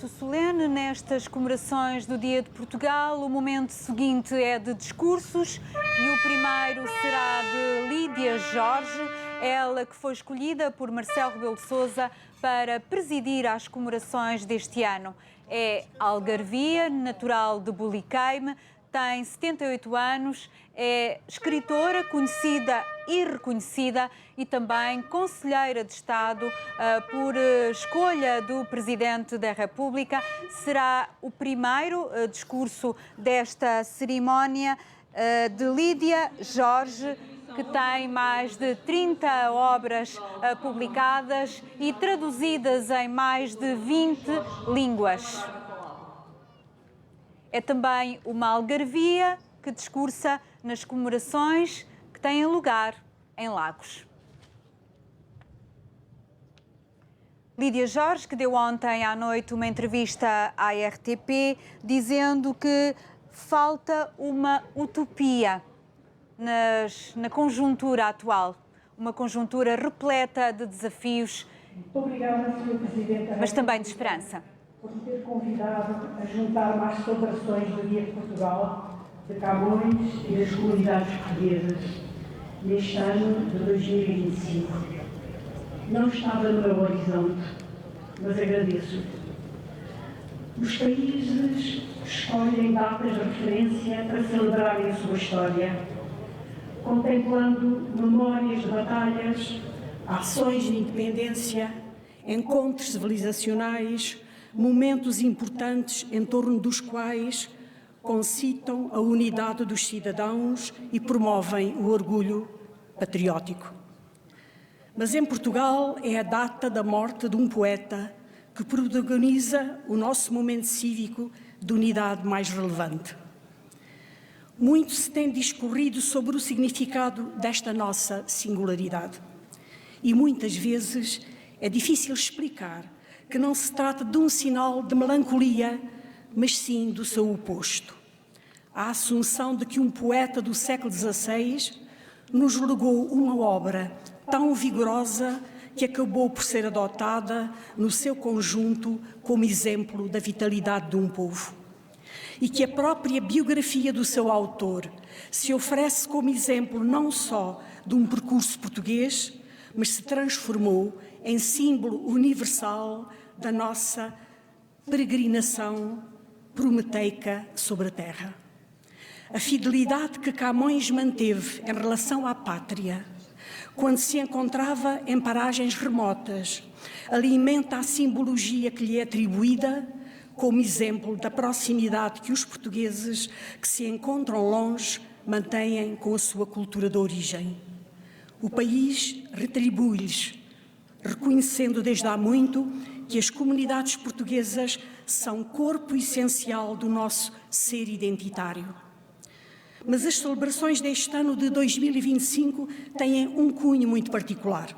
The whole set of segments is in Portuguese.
momento solene nestas comemorações do Dia de Portugal. O momento seguinte é de discursos e o primeiro será de Lídia Jorge, ela que foi escolhida por Marcelo Rebelo de Sousa para presidir as comemorações deste ano. É algarvia, natural de Buliqueime, tem 78 anos, é escritora conhecida e reconhecida e também conselheira de Estado por escolha do Presidente da República. Será o primeiro discurso desta cerimónia de Lídia Jorge, que tem mais de 30 obras publicadas e traduzidas em mais de 20 línguas. É também uma algarvia que discursa nas comemorações que têm lugar em Lagos. Lídia Jorge, que deu ontem à noite uma entrevista à RTP, dizendo que falta uma utopia na conjuntura atual, uma conjuntura repleta de desafios, Obrigada, Sr. Presidente, mas também de esperança. Por me ter convidado a juntar-me às celebrações do Dia de Portugal, de Camões e das comunidades portuguesas, neste ano de 2025. Não estava no meu horizonte, mas agradeço. Os países escolhem datas de referência para celebrarem a sua história, contemplando memórias de batalhas, ações de independência, encontros civilizacionais, momentos importantes em torno dos quais concitam a unidade dos cidadãos e promovem o orgulho patriótico. Mas em Portugal é a data da morte de um poeta que protagoniza o nosso momento cívico de unidade mais relevante. Muito se tem discorrido sobre o significado desta nossa singularidade e muitas vezes é difícil explicar que não se trata de um sinal de melancolia, mas sim do seu oposto. A assunção de que um poeta do século XVI nos legou uma obra tão vigorosa que acabou por ser adotada no seu conjunto como exemplo da vitalidade de um povo. E que a própria biografia do seu autor se oferece como exemplo não só de um percurso português, mas se transformou em símbolo universal da nossa peregrinação prometeica sobre a terra. A fidelidade que Camões manteve em relação à pátria, quando se encontrava em paragens remotas, alimenta a simbologia que lhe é atribuída como exemplo da proximidade que os portugueses que se encontram longe mantêm com a sua cultura de origem. O país retribui-lhes, reconhecendo desde há muito que as comunidades portuguesas são corpo essencial do nosso ser identitário. Mas as celebrações deste ano de 2025 têm um cunho muito particular.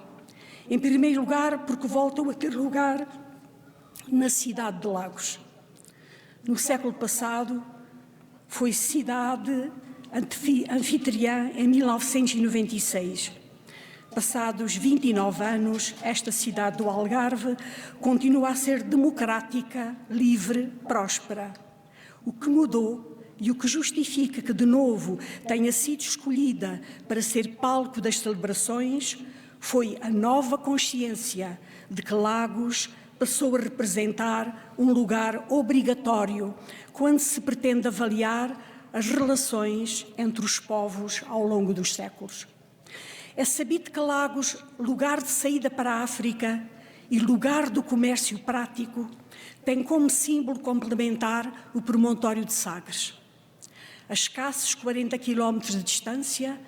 Em primeiro lugar, porque voltam a ter lugar na cidade de Lagos. No século passado, foi cidade anfitriã em 1996. Passados 29 anos, esta cidade do Algarve continua a ser democrática, livre, próspera. O que mudou e o que justifica que, de novo, tenha sido escolhida para ser palco das celebrações foi a nova consciência de que Lagos passou a representar um lugar obrigatório quando se pretende avaliar as relações entre os povos ao longo dos séculos. É sabido que Lagos, lugar de saída para a África e lugar do comércio prático, tem como símbolo complementar o promontório de Sagres. A escassos 40 quilómetros de distância,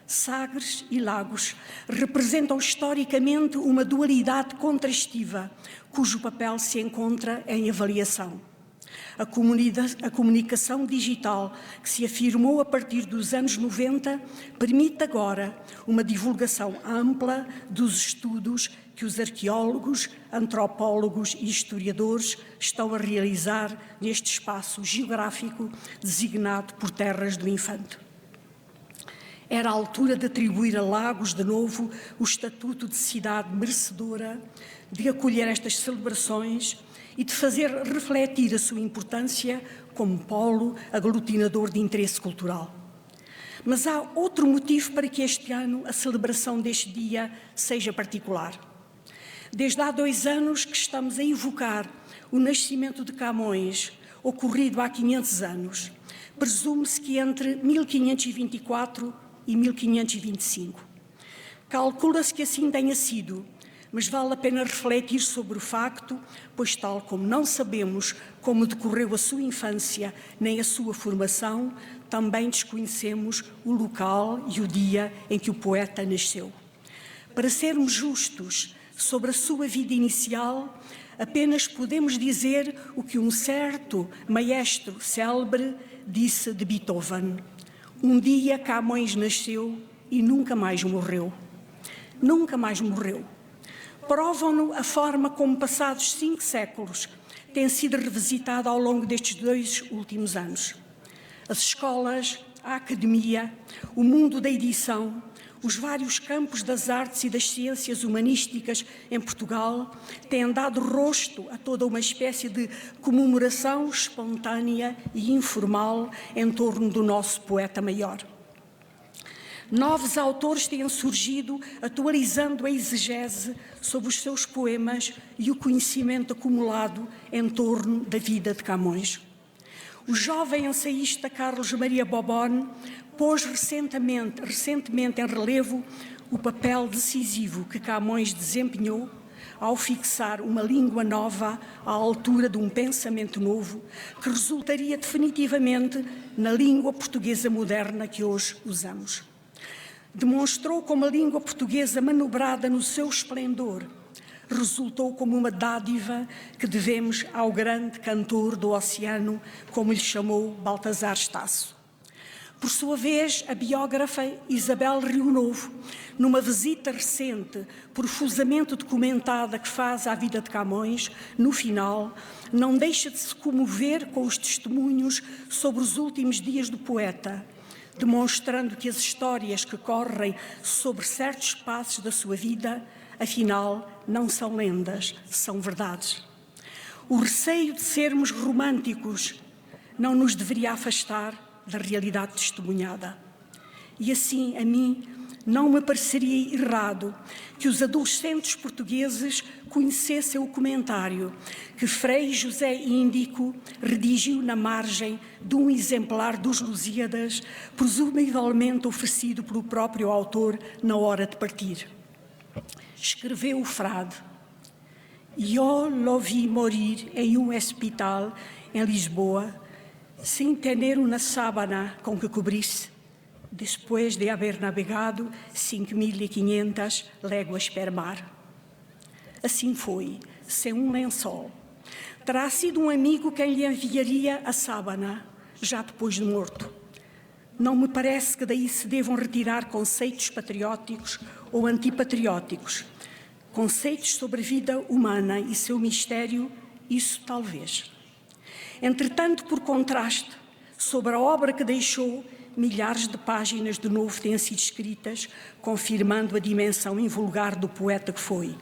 Sagres e Lagos representam historicamente uma dualidade contrastiva, cujo papel se encontra em avaliação. A comunicação digital, que se afirmou a partir dos anos 90, permite agora uma divulgação ampla dos estudos que os arqueólogos, antropólogos e historiadores estão a realizar neste espaço geográfico designado por Terras do Infante. Era a altura de atribuir a Lagos, de novo, o estatuto de cidade merecedora de acolher estas celebrações e de fazer refletir a sua importância como polo aglutinador de interesse cultural. Mas há outro motivo para que este ano a celebração deste dia seja particular. Desde há 2 anos que estamos a evocar o nascimento de Camões, ocorrido há 500 anos. Presume-se que entre 1524 e 1525. Calcula-se que assim tenha sido, mas vale a pena refletir sobre o facto, pois tal como não sabemos como decorreu a sua infância nem a sua formação, também desconhecemos o local e o dia em que o poeta nasceu. Para sermos justos sobre a sua vida inicial, apenas podemos dizer o que um certo maestro célebre disse de Beethoven: um dia Camões nasceu e nunca mais morreu. Nunca mais morreu. Provam-no a forma como, passados 5 séculos, tem sido revisitada ao longo destes 2 últimos anos. As escolas, a academia, o mundo da edição, os vários campos das artes e das ciências humanísticas em Portugal têm dado rosto a toda uma espécie de comemoração espontânea e informal em torno do nosso poeta maior. Novos autores têm surgido, atualizando a exegese sobre os seus poemas e o conhecimento acumulado em torno da vida de Camões. O jovem ensaísta Carlos Maria Bobone pôs recentemente em relevo o papel decisivo que Camões desempenhou ao fixar uma língua nova à altura de um pensamento novo que resultaria definitivamente na língua portuguesa moderna que hoje usamos. Demonstrou como a língua portuguesa, manobrada no seu esplendor, resultou como uma dádiva que devemos ao grande cantor do oceano, como lhe chamou Baltasar Estasso. Por sua vez, a biógrafa Isabel Rio Novo, numa visita recente, profusamente documentada que faz à vida de Camões, no final, não deixa de se comover com os testemunhos sobre os últimos dias do poeta, demonstrando que as histórias que correm sobre certos passos da sua vida, afinal, não são lendas, são verdades. O receio de sermos românticos não nos deveria afastar da realidade testemunhada. E assim, a mim, não me pareceria errado que os adolescentes portugueses conhecessem o comentário que Frei José Índico redigiu na margem de um exemplar dos Lusíadas, presumivelmente oferecido pelo próprio autor na hora de partir. Escreveu o frade: "Eu lo vi morir em um hospital em Lisboa, sem ter uma sábana com que cobrisse, depois de haver navegado 5.500 léguas per mar." Assim foi, sem um lençol. Terá sido um amigo quem lhe enviaria a sábana, já depois de morto. Não me parece que daí se devam retirar conceitos patrióticos ou antipatrióticos. Conceitos sobre a vida humana e seu mistério, isso talvez. Entretanto, por contraste, sobre a obra que deixou, milhares de páginas de novo têm sido escritas, confirmando a dimensão invulgar do poeta que foi.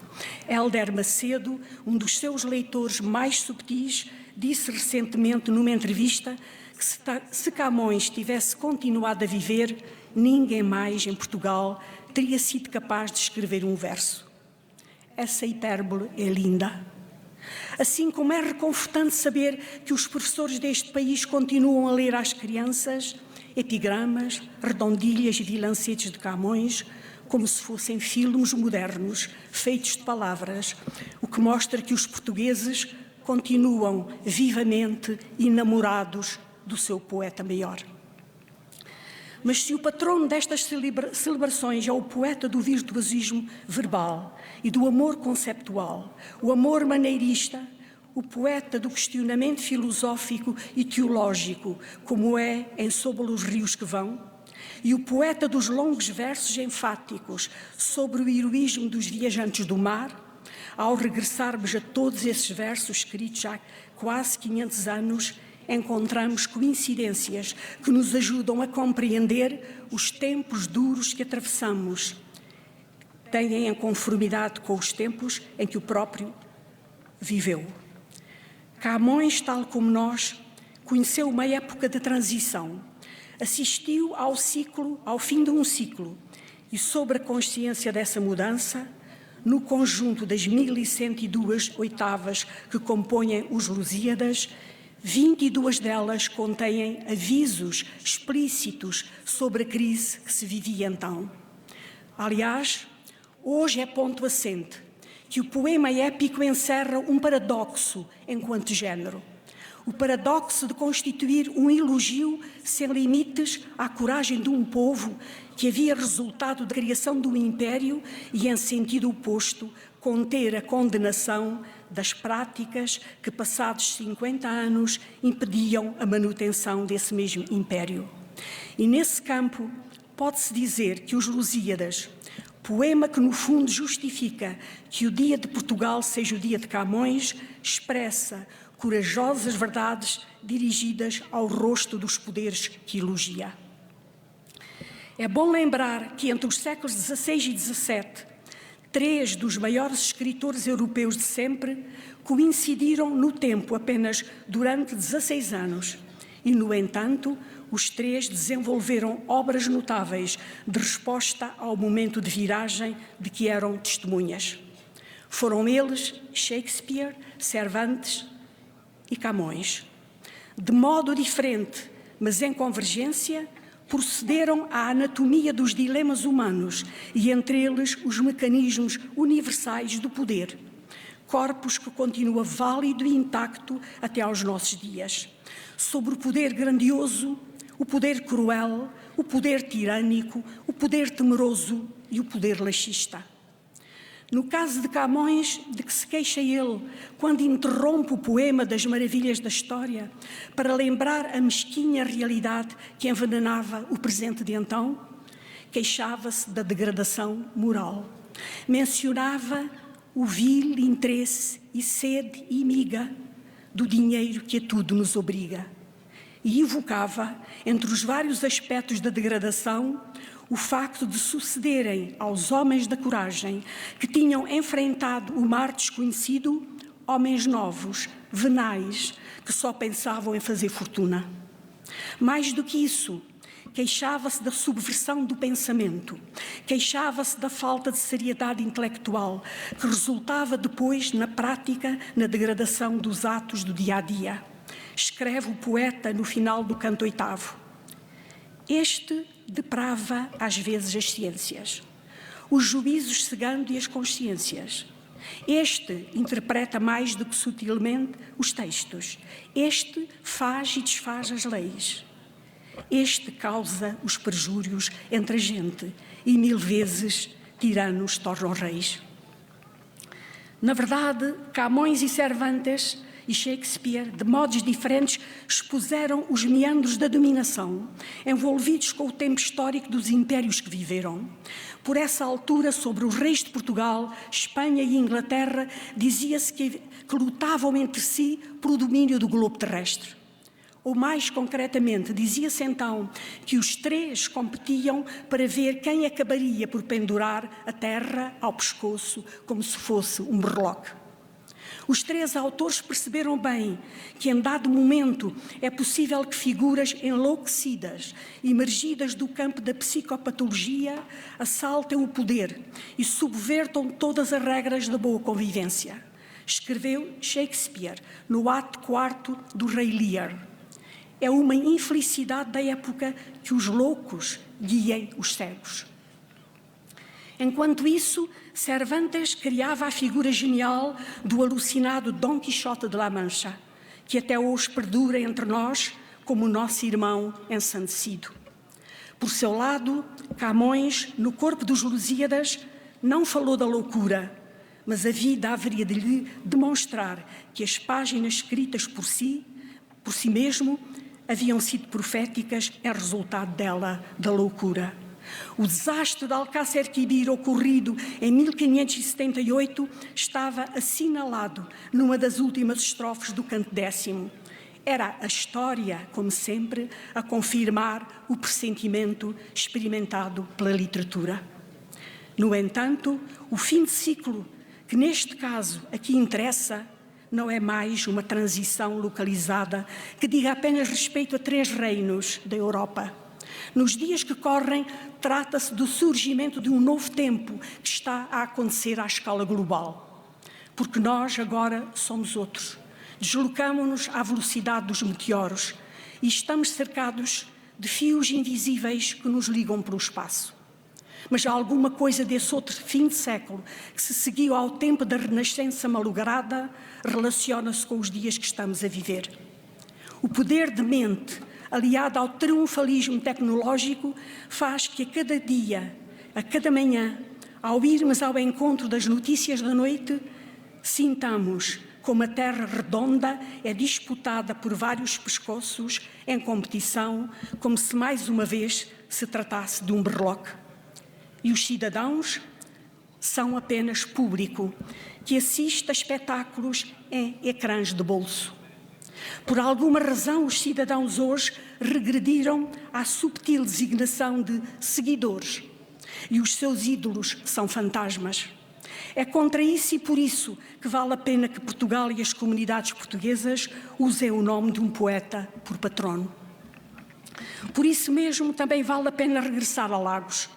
Hélder Macedo, um dos seus leitores mais subtis, disse recentemente numa entrevista que se Camões tivesse continuado a viver, ninguém mais em Portugal teria sido capaz de escrever um verso. Essa hipérbole é linda. Assim como é reconfortante saber que os professores deste país continuam a ler às crianças epigramas, redondilhas e vilancetes de Camões, como se fossem filmes modernos, feitos de palavras, o que mostra que os portugueses continuam vivamente enamorados do seu poeta maior. Mas se o patrono destas celebrações é o poeta do virtuosismo verbal e do amor conceptual, o amor maneirista, o poeta do questionamento filosófico e teológico, como é em Sob os Rios que Vão, e o poeta dos longos versos enfáticos sobre o heroísmo dos viajantes do mar, ao regressarmos a todos esses versos escritos há quase 500 anos, encontramos coincidências que nos ajudam a compreender os tempos duros que atravessamos, têm em conformidade com os tempos em que o próprio viveu. Camões, tal como nós, conheceu uma época de transição, assistiu ao fim de um ciclo e, sobre a consciência dessa mudança, no conjunto das 1102 oitavas que compõem os Lusíadas, 22 delas contêm avisos explícitos sobre a crise que se vivia então. Aliás, hoje é ponto assente que o poema épico encerra um paradoxo enquanto género. O paradoxo de constituir um elogio sem limites à coragem de um povo que havia resultado da criação de um império e, em sentido oposto, conter a condenação das práticas que, passados 50 anos, impediam a manutenção desse mesmo império. E, nesse campo, pode-se dizer que os Lusíadas, poema que, no fundo, justifica que o dia de Portugal seja o dia de Camões, expressa corajosas verdades dirigidas ao rosto dos poderes que elogia. É bom lembrar que entre os séculos XVI e XVII, 3 dos maiores escritores europeus de sempre coincidiram no tempo apenas durante 16 anos e, no entanto, os 3 desenvolveram obras notáveis de resposta ao momento de viragem de que eram testemunhas. Foram eles Shakespeare, Cervantes e Camões. De modo diferente, mas em convergência, procederam à anatomia dos dilemas humanos e, entre eles, os mecanismos universais do poder, corpus que continua válido e intacto até aos nossos dias, sobre o poder grandioso, o poder cruel, o poder tirânico, o poder temeroso e o poder laxista. No caso de Camões, de que se queixa ele quando interrompe o poema das maravilhas da história para lembrar a mesquinha realidade que envenenava o presente de então, queixava-se da degradação moral. Mencionava o vil interesse e sede e miga do dinheiro que a tudo nos obriga. E evocava, entre os vários aspectos da degradação, o facto de sucederem aos homens da coragem que tinham enfrentado o mar desconhecido, homens novos, venais, que só pensavam em fazer fortuna. Mais do que isso, queixava-se da subversão do pensamento, queixava-se da falta de seriedade intelectual, que resultava depois, na prática, na degradação dos atos do dia-a-dia. Escreve o poeta no final do canto 8º. Este deprava às vezes as ciências, os juízos cegando e as consciências. Este interpreta mais do que sutilmente os textos. Este faz e desfaz as leis. Este causa os perjúrios entre a gente e 1000 vezes tiranos tornam reis. Na verdade, Camões e Cervantes e Shakespeare, de modos diferentes, expuseram os meandros da dominação, envolvidos com o tempo histórico dos impérios que viveram. Por essa altura, sobre os reis de Portugal, Espanha e Inglaterra, dizia-se que lutavam entre si pelo domínio do globo terrestre. Ou mais concretamente, dizia-se então que os 3 competiam para ver quem acabaria por pendurar a terra ao pescoço como se fosse um berloque. Os 3 autores perceberam bem que, em dado momento, é possível que figuras enlouquecidas, emergidas do campo da psicopatologia, assaltem o poder e subvertam todas as regras da boa convivência. Escreveu Shakespeare no ato 4º do Rei Lear. É uma infelicidade da época que os loucos guiem os cegos. Enquanto isso, Cervantes criava a figura genial do alucinado Dom Quixote de La Mancha, que até hoje perdura entre nós como o nosso irmão ensandecido. Por seu lado, Camões, no corpo dos Lusíadas, não falou da loucura, mas a vida haveria de lhe demonstrar que as páginas escritas por si mesmo, haviam sido proféticas em resultado dela, da loucura. O desastre de Alcácer Quibir, ocorrido em 1578, estava assinalado numa das últimas estrofes do canto 10º. Era a história, como sempre, a confirmar o pressentimento experimentado pela literatura. No entanto, o fim de ciclo, que neste caso aqui interessa, não é mais uma transição localizada que diga apenas respeito a 3 reinos da Europa. Nos dias que correm, trata-se do surgimento de um novo tempo que está a acontecer à escala global. Porque nós agora somos outros. Deslocamo-nos à velocidade dos meteoros e estamos cercados de fios invisíveis que nos ligam pelo espaço. Mas há alguma coisa desse outro fim de século que se seguiu ao tempo da renascença malograda, relaciona-se com os dias que estamos a viver. O poder de mente, aliado ao triunfalismo tecnológico, faz que a cada dia, a cada manhã, ao irmos ao encontro das notícias da noite, sintamos como a Terra redonda é disputada por vários pescoços em competição, como se mais uma vez se tratasse de um berloque. E os cidadãos são apenas público que assiste a espetáculos em ecrãs de bolso. Por alguma razão, os cidadãos hoje regrediram à subtil designação de seguidores e os seus ídolos são fantasmas. É contra isso e por isso que vale a pena que Portugal e as comunidades portuguesas usem o nome de um poeta por patrono. Por isso mesmo também vale a pena regressar a Lagos.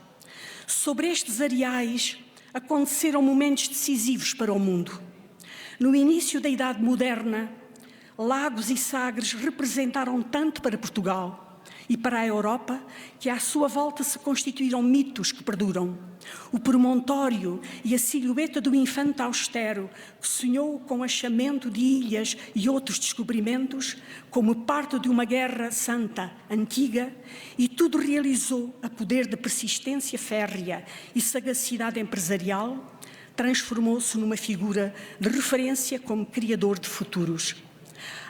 Sobre estes areais aconteceram momentos decisivos para o mundo. No início da Idade Moderna, Lagos e Sagres representaram tanto para Portugal e para a Europa que à sua volta se constituíram mitos que perduram. O promontório e a silhueta do infante austero que sonhou com o achamento de ilhas e outros descobrimentos como parte de uma guerra santa antiga e tudo realizou a poder de persistência férrea e sagacidade empresarial, transformou-se numa figura de referência como criador de futuros.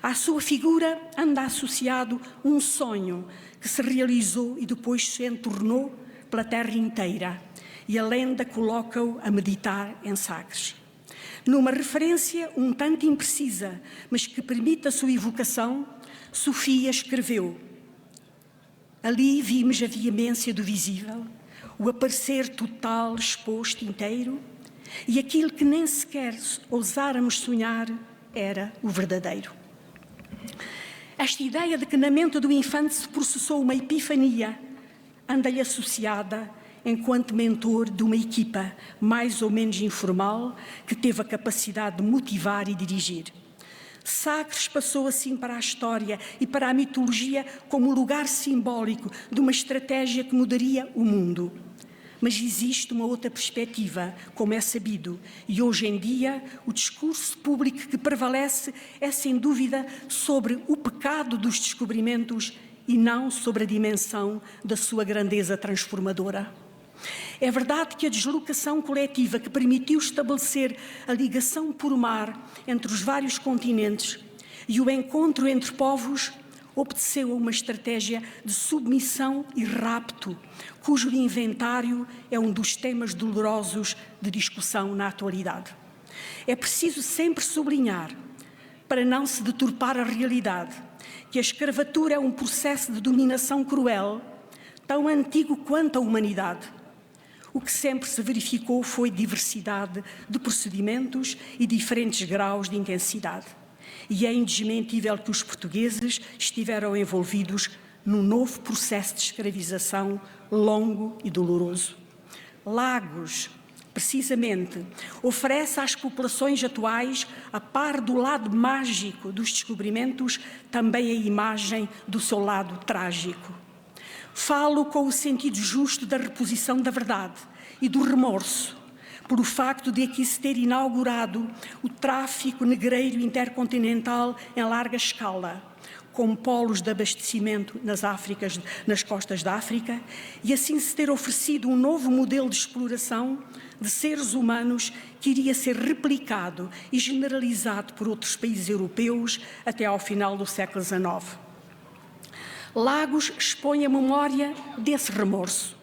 À sua figura anda associado um sonho que se realizou e depois se entornou pela terra inteira, e a lenda coloca-o a meditar em Sagres. Numa referência um tanto imprecisa, mas que permite a sua evocação, Sofia escreveu: ali vimos a veemência do visível, o aparecer total exposto inteiro, e aquilo que nem sequer ousáramos sonhar era o verdadeiro. Esta ideia de que na mente do infante se processou uma epifania anda-lhe associada enquanto mentor de uma equipa mais ou menos informal que teve a capacidade de motivar e dirigir. Sagres passou assim para a história e para a mitologia como lugar simbólico de uma estratégia que mudaria o mundo. Mas existe uma outra perspectiva, como é sabido, e hoje em dia o discurso público que prevalece é sem dúvida sobre o pecado dos descobrimentos e não sobre a dimensão da sua grandeza transformadora. É verdade que a deslocação coletiva que permitiu estabelecer a ligação por mar entre os vários continentes e o encontro entre povos obedeceu a uma estratégia de submissão e rapto, cujo inventário é um dos temas dolorosos de discussão na atualidade. É preciso sempre sublinhar, para não se deturpar a realidade, que a escravatura é um processo de dominação cruel, tão antigo quanto a humanidade. O que sempre se verificou foi diversidade de procedimentos e diferentes graus de intensidade. E é indesmentível que os portugueses estiveram envolvidos num novo processo de escravização longo e doloroso. Lagos, precisamente, oferece às populações atuais, a par do lado mágico dos descobrimentos, também a imagem do seu lado trágico. Falo com o sentido justo da reposição da verdade e do remorso, pelo facto de aqui se ter inaugurado o tráfico negreiro intercontinental em larga escala, com polos de abastecimento nas costas da África, e assim se ter oferecido um novo modelo de exploração de seres humanos que iria ser replicado e generalizado por outros países europeus até ao final do século XIX. Lagos expõe a memória desse remorso.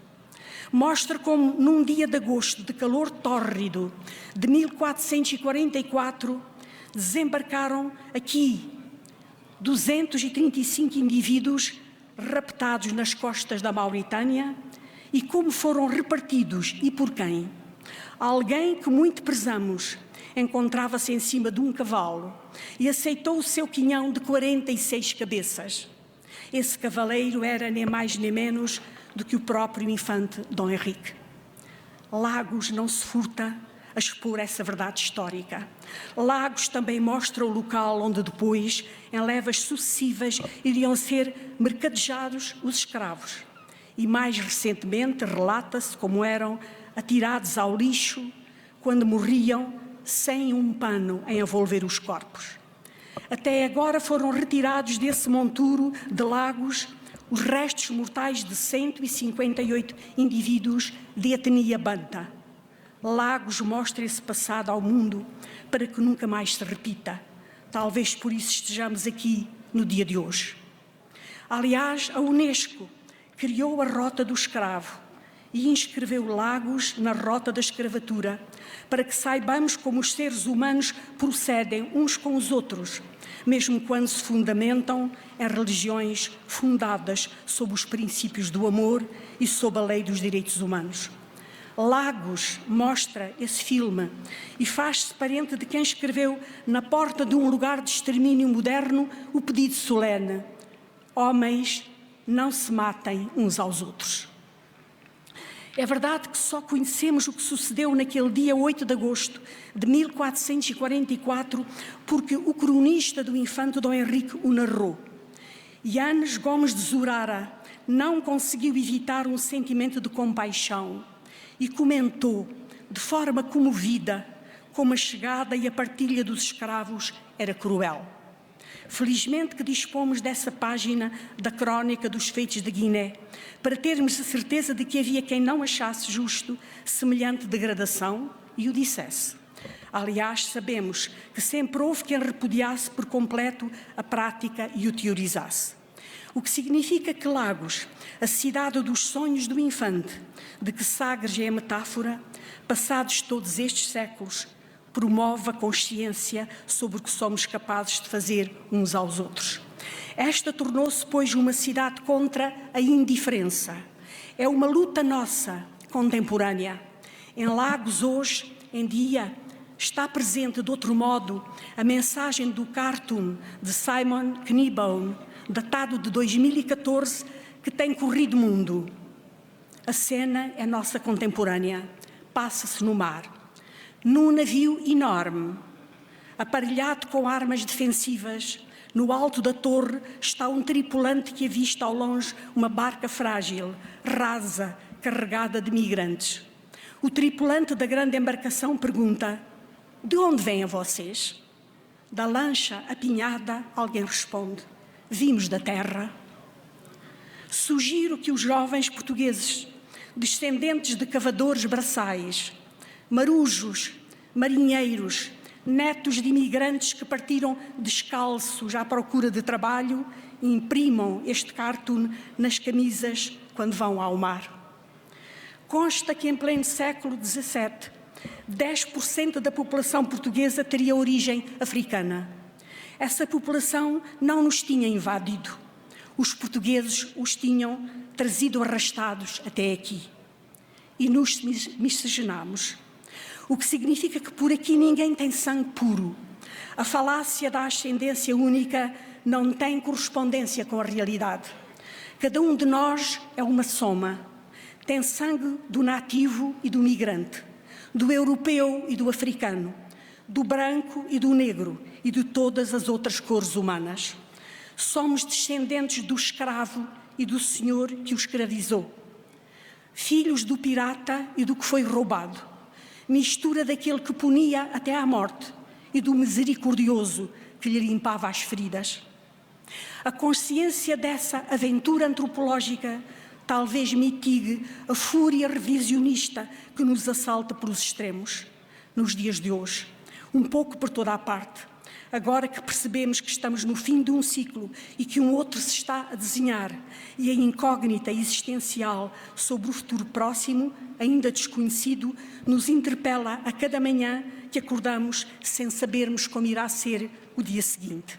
Mostra como, num dia de agosto de calor tórrido de 1444, desembarcaram aqui 235 indivíduos raptados nas costas da Mauritânia e como foram repartidos e por quem. Alguém que muito prezamos encontrava-se em cima de um cavalo e aceitou o seu quinhão de 46 cabeças. Esse cavaleiro era nem mais nem menos do que o próprio infante Dom Henrique. Lagos não se furta a expor essa verdade histórica. Lagos também mostra o local onde depois, em levas sucessivas, iriam ser mercadejados os escravos. E mais recentemente relata-se como eram atirados ao lixo quando morriam sem um pano em envolver os corpos. Até agora foram retirados desse monturo de Lagos os restos mortais de 158 indivíduos de etnia banta. Lagos mostra esse passado ao mundo para que nunca mais se repita. Talvez por isso estejamos aqui no dia de hoje. Aliás, a Unesco criou a Rota do Escravo e inscreveu Lagos na Rota da Escravatura, para que saibamos como os seres humanos procedem uns com os outros, mesmo quando se fundamentam em religiões fundadas sob os princípios do amor e sob a lei dos direitos humanos. Lagos mostra esse filme e faz-se parente de quem escreveu na porta de um lugar de extermínio moderno o pedido solene: homens, não se matem uns aos outros. É verdade que só conhecemos o que sucedeu naquele dia 8 de agosto de 1444 porque o cronista do infante Dom Henrique o narrou. Yanes Gomes de Zurara não conseguiu evitar um sentimento de compaixão e comentou, de forma comovida, como a chegada e a partilha dos escravos era cruel. Felizmente que dispomos dessa página da crónica dos feitos de Guiné, para termos a certeza de que havia quem não achasse justo semelhante degradação e o dissesse. Aliás, sabemos que sempre houve quem repudiasse por completo a prática e o teorizasse. O que significa que Lagos, a cidade dos sonhos do infante, de que Sagres é a metáfora, passados todos estes séculos, promove a consciência sobre o que somos capazes de fazer uns aos outros. Esta tornou-se, pois, uma cidade contra a indiferença. É uma luta nossa, contemporânea. Em Lagos, hoje em dia, está presente, de outro modo, a mensagem do cartoon de Simon Kneebone, datado de 2014, que tem corrido o mundo. A cena é nossa contemporânea. Passa-se no mar. Num navio enorme, aparelhado com armas defensivas, no alto da torre está um tripulante que avista ao longe uma barca frágil, rasa, carregada de migrantes. O tripulante da grande embarcação pergunta: de onde vêm vocês? Da lancha apinhada, alguém responde: vimos da terra. Sugiro que os jovens portugueses, descendentes de cavadores braçais, marujos, marinheiros, netos de imigrantes que partiram descalços à procura de trabalho, imprimam este cartoon nas camisas quando vão ao mar. Consta que em pleno século XVII, 10% da população portuguesa teria origem africana. Essa população não nos tinha invadido. Os portugueses os tinham trazido arrastados até aqui. E nos miscigenamos. O que significa que por aqui ninguém tem sangue puro. A falácia da ascendência única não tem correspondência com a realidade. Cada um de nós é uma soma. Tem sangue do nativo e do migrante, do europeu e do africano, do branco e do negro e de todas as outras cores humanas. Somos descendentes do escravo e do senhor que o escravizou. Filhos do pirata e do que foi roubado. Mistura daquele que punia até à morte e do misericordioso que lhe limpava as feridas. A consciência dessa aventura antropológica talvez mitigue a fúria revisionista que nos assalta pelos extremos, nos dias de hoje, um pouco por toda a parte, agora que percebemos que estamos no fim de um ciclo e que um outro se está a desenhar e a incógnita existencial sobre o futuro próximo, ainda desconhecido, nos interpela a cada manhã que acordamos sem sabermos como irá ser o dia seguinte.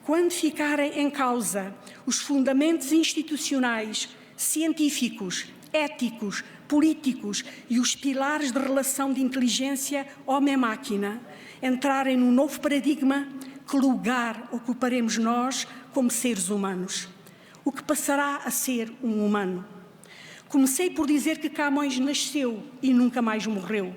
Com quando ficarem em causa os fundamentos institucionais, científicos, éticos, políticos e os pilares de relação de inteligência homem-máquina entrarem num novo paradigma, que lugar ocuparemos nós como seres humanos? O que passará a ser um humano? Comecei por dizer que Camões nasceu e nunca mais morreu.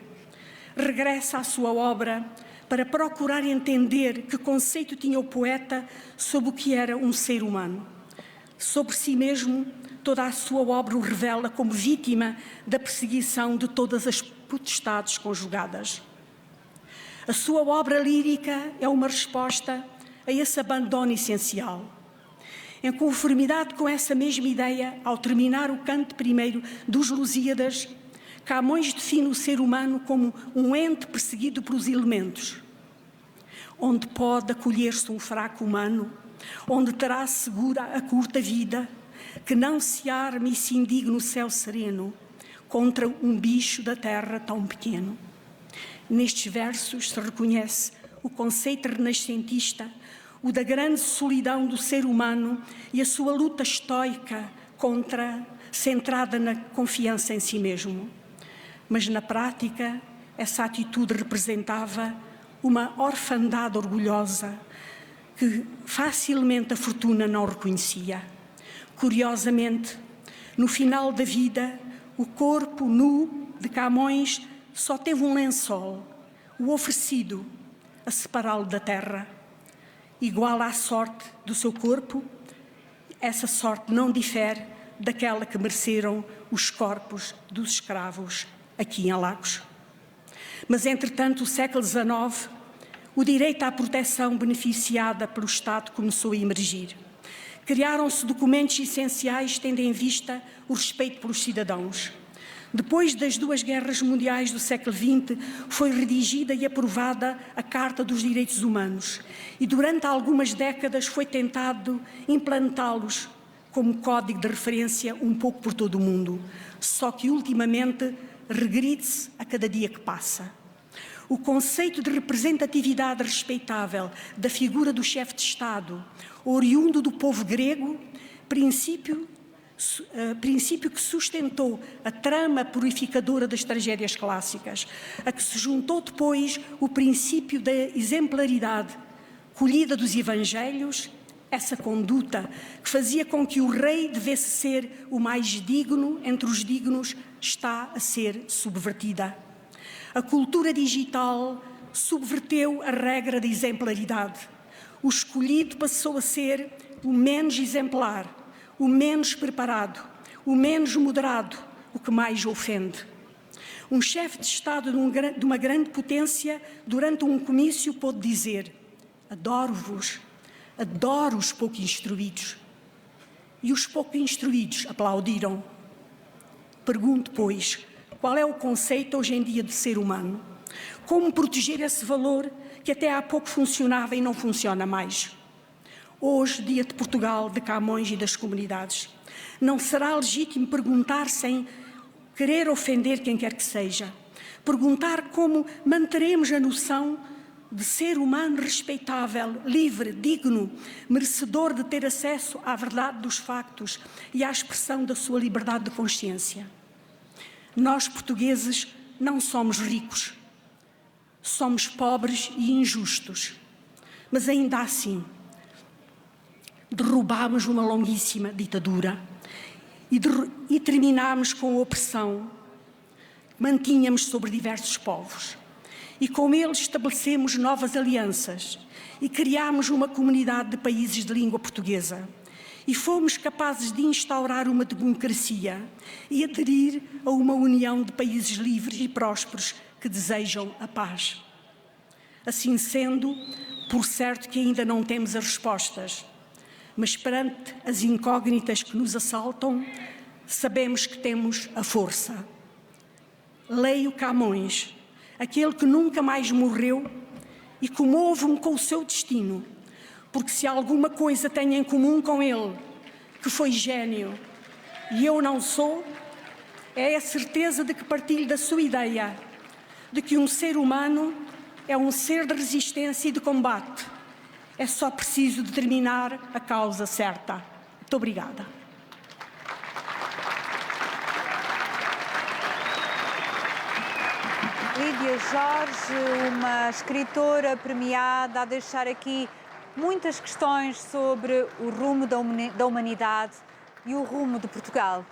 Regressa à sua obra para procurar entender que conceito tinha o poeta sobre o que era um ser humano. Sobre si mesmo, toda a sua obra o revela como vítima da perseguição de todas as potestades conjugadas. A sua obra lírica é uma resposta a esse abandono essencial. Em conformidade com essa mesma ideia, ao terminar o canto primeiro dos Lusíadas, Camões define o ser humano como um ente perseguido pelos elementos, onde pode acolher-se um fraco humano, onde terá segura a curta vida, que não se arme e se indigne no céu sereno contra um bicho da terra tão pequeno. Nestes versos se reconhece o conceito renascentista, o da grande solidão do ser humano e a sua luta estoica centrada na confiança em si mesmo. Mas na prática, essa atitude representava uma orfandade orgulhosa que facilmente a fortuna não reconhecia. Curiosamente, no final da vida, o corpo nu de Camões só teve um lençol, o oferecido, a separá-lo da terra. Igual à sorte do seu corpo, essa sorte não difere daquela que mereceram os corpos dos escravos aqui em Lagos. Mas, entretanto, o século XIX, o direito à proteção beneficiada pelo Estado começou a emergir. Criaram-se documentos essenciais tendo em vista o respeito pelos cidadãos. Depois das duas guerras mundiais do século XX, foi redigida e aprovada a Carta dos Direitos Humanos e durante algumas décadas foi tentado implantá-los como código de referência um pouco por todo o mundo, só que ultimamente regride-se a cada dia que passa. O conceito de representatividade respeitável da figura do chefe de Estado, oriundo do povo grego, princípio que sustentou a trama purificadora das tragédias clássicas, a que se juntou depois o princípio da exemplaridade, colhida dos Evangelhos, essa conduta que fazia com que o rei devesse ser o mais digno entre os dignos, está a ser subvertida. A cultura digital subverteu a regra da exemplaridade. O escolhido passou a ser o menos exemplar, o menos preparado, o menos moderado, o que mais ofende. Um chefe de Estado de uma grande potência, durante um comício, pôde dizer: adoro-vos, adoro os pouco instruídos. E os pouco instruídos aplaudiram. Pergunto, pois, qual é o conceito hoje em dia de ser humano? Como proteger esse valor que até há pouco funcionava e não funciona mais? Hoje, dia de Portugal, de Camões e das comunidades, não será legítimo perguntar sem querer ofender quem quer que seja. Perguntar como manteremos a noção de ser humano respeitável, livre, digno, merecedor de ter acesso à verdade dos factos e à expressão da sua liberdade de consciência. Nós, portugueses, não somos ricos. Somos pobres e injustos. Mas ainda assim, derrubámos uma longuíssima ditadura e terminámos com a opressão que mantínhamos sobre diversos povos. E com eles estabelecemos novas alianças e criámos uma comunidade de países de língua portuguesa. E fomos capazes de instaurar uma democracia e aderir a uma união de países livres e prósperos que desejam a paz. Assim sendo, por certo que ainda não temos as respostas, mas perante as incógnitas que nos assaltam, sabemos que temos a força. Leio Camões, aquele que nunca mais morreu e comovo-me com o seu destino, porque se alguma coisa tenho em comum com ele, que foi gênio, e eu não sou, é a certeza de que partilho da sua ideia, de que um ser humano é um ser de resistência e de combate, É só preciso determinar a causa certa. Muito obrigada. Lídia Jorge, uma escritora premiada, a deixar aqui muitas questões sobre o rumo da humanidade e o rumo de Portugal.